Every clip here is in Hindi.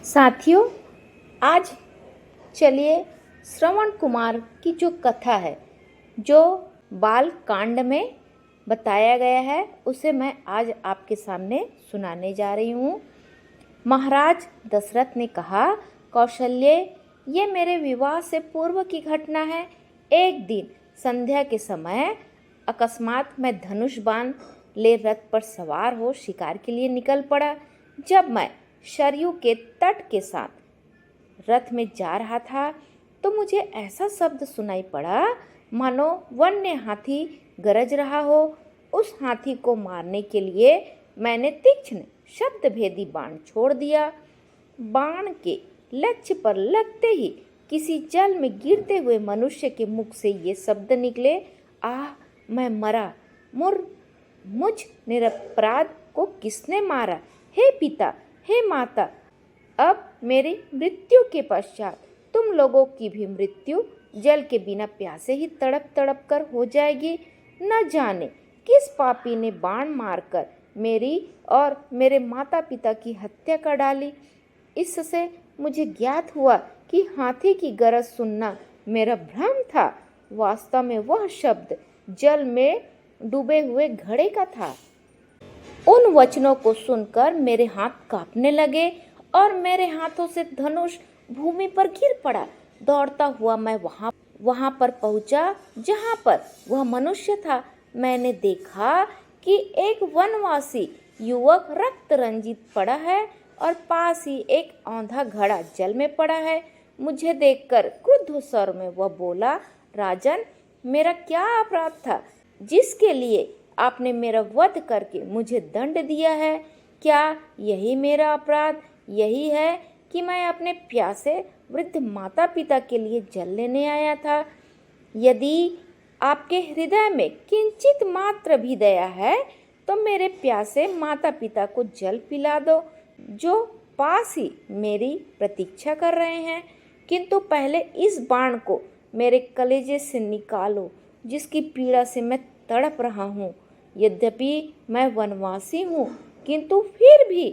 साथियों, आज चलिए श्रवण कुमार की जो कथा है, जो बाल कांड में बताया गया है, उसे मैं आज आपके सामने सुनाने जा रही हूँ। महाराज दशरथ ने कहा, कौशल्य, ये मेरे विवाह से पूर्व की घटना है। एक दिन संध्या के समय अकस्मात मैं धनुष बाण ले रथ पर सवार हो शिकार के लिए निकल पड़ा। जब मैं सरयू के तट के साथ रथ में जा रहा था तो मुझे ऐसा शब्द सुनाई पड़ा मानो वन्य हाथी गरज रहा हो। उस हाथी को मारने के लिए मैंने तीक्ष्ण शब्द भेदी बाण छोड़ दिया। बाण के लक्ष्य पर लगते ही किसी जल में गिरते हुए मनुष्य के मुख से ये शब्द निकले, आह, मैं मरा। मुझ निरपराध को किसने मारा? हे पिता, हे माता, अब मेरी मृत्यु के पश्चात तुम लोगों की भी मृत्यु जल के बिना प्यासे ही तड़प तड़प कर हो जाएगी। न जाने किस पापी ने बाण मारकर मेरी और मेरे माता पिता की हत्या कर डाली। इससे मुझे ज्ञात हुआ कि हाथी की गरज सुनना मेरा भ्रम था। वास्तव में वह शब्द जल में डूबे हुए घड़े का था। उन वचनों को सुनकर मेरे हाथ कांपने लगे और मेरे हाथों से धनुष भूमि पर गिर पड़ा। दौड़ता हुआ मैं वहां पर पहुंचा जहां पर वह मनुष्य था। मैंने देखा कि एक वनवासी युवक रक्त रंजित पड़ा है और पास ही एक औंधा घड़ा जल में पड़ा है। मुझे देखकर क्रुद्ध स्वर में वह बोला, राजन, मेरा क्या अपराध था जिसके लिए आपने मेरा वध करके मुझे दंड दिया है? क्या यही मेरा अपराध? यही है कि मैं अपने प्यासे वृद्ध माता पिता के लिए जल लेने आया था। यदि आपके हृदय में किंचित मात्र भी दया है तो मेरे प्यासे माता पिता को जल पिला दो, जो पास ही मेरी प्रतीक्षा कर रहे हैं। किंतु पहले इस बाण को मेरे कलेजे से निकालो, जिसकी पीड़ा से मैं तड़प रहा हूँ। यद्यपि मैं वनवासी हूँ, किंतु फिर भी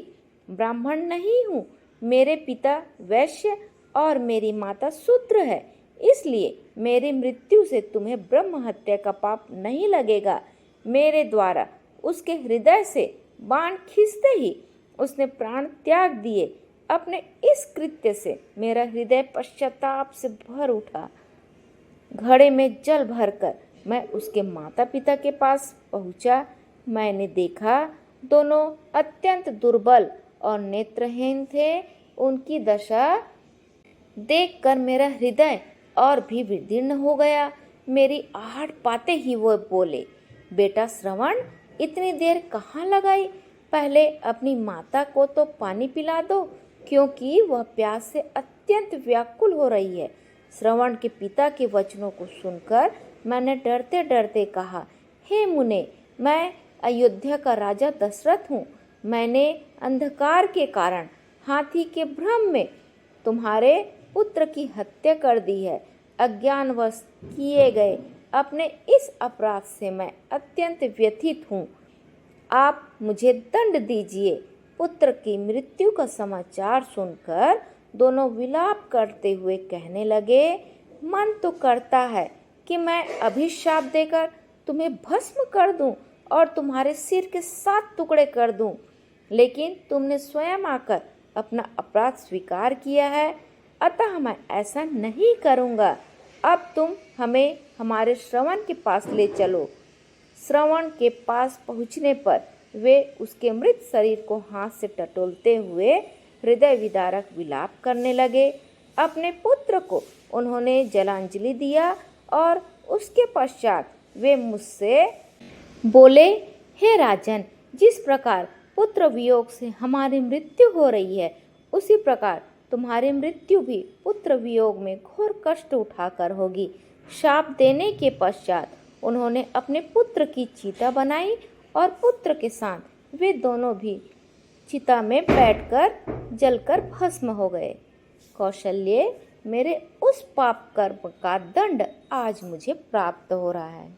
ब्राह्मण नहीं हूँ। मेरे पिता वैश्य और मेरी माता शूद्र है, इसलिए मेरी मृत्यु से तुम्हें ब्रह्म हत्या का पाप नहीं लगेगा। मेरे द्वारा उसके हृदय से बाण खींचते ही उसने प्राण त्याग दिए। अपने इस कृत्य से मेरा हृदय पश्चाताप से भर उठा। घड़े में जल भरकर मैं उसके माता पिता के पास पहुंचा। मैंने देखा दोनों अत्यंत दुर्बल और नेत्रहीन थे। उनकी दशा देखकर मेरा हृदय और भी विदीर्ण हो गया। मेरी आहट पाते ही वो बोले, बेटा श्रवण, इतनी देर कहाँ लगाई? पहले अपनी माता को तो पानी पिला दो, क्योंकि वह प्यास से अत्यंत व्याकुल हो रही है। श्रवण के पिता के वचनों को सुनकर मैंने डरते डरते कहा, हे मुने, मैं अयोध्या का राजा दशरथ हूँ। मैंने अंधकार के कारण हाथी के भ्रम में तुम्हारे पुत्र की हत्या कर दी है। अज्ञानवश किए गए अपने इस अपराध से मैं अत्यंत व्यथित हूँ। आप मुझे दंड दीजिए। पुत्र की मृत्यु का समाचार सुनकर दोनों विलाप करते हुए कहने लगे, मन तो करता है कि मैं अभिशाप देकर तुम्हें भस्म कर दूं और तुम्हारे सिर के 7 टुकड़े कर दूं, लेकिन तुमने स्वयं आकर अपना अपराध स्वीकार किया है, अतः मैं ऐसा नहीं करूंगा। अब तुम हमें हमारे श्रवण के पास ले चलो। श्रवण के पास पहुंचने पर वे उसके मृत शरीर को हाथ से टटोलते हुए हृदय विदारक विलाप करने लगे। अपने पुत्र को उन्होंने जलांजलि दिया और उसके पश्चात वे मुझसे बोले, हे राजन, जिस प्रकार पुत्र वियोग से हमारी मृत्यु हो रही है, उसी प्रकार तुम्हारी मृत्यु भी पुत्र वियोग में घोर कष्ट उठाकर होगी। शाप देने के पश्चात उन्होंने अपने पुत्र की चिता बनाई और पुत्र के साथ वे दोनों भी चिता में बैठकर जलकर भस्म हो गए। कौशल्य, मेरे उस पाप कर्म का दंड आज मुझे प्राप्त हो रहा है।